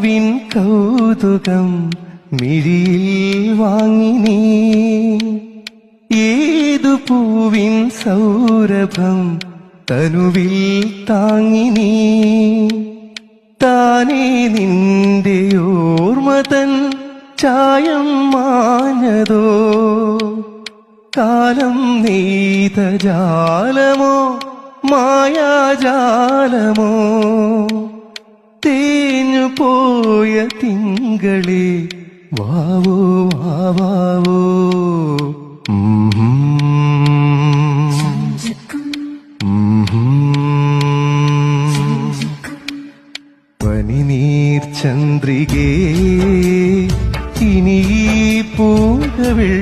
കിനാവിൻ കൗതുകം മിഴിയിൽ വാങ്ങിനീ ഏതു പൂവിൻ സൗരഭം തനുവിൽ താങ്ങിനീ താനേ നിന്റെ ഓർമ്മതൻ ചായം മാഞ്ഞതോ കാലം നെയ്ത ജാലമോ മായാജാലമോ തേഞ്ഞു പോയ തിങ്കളേ വാവോ വാവാവോ പനിനീർ ചന്ദ്രികേ ഇനി പൂങ്കവിൾ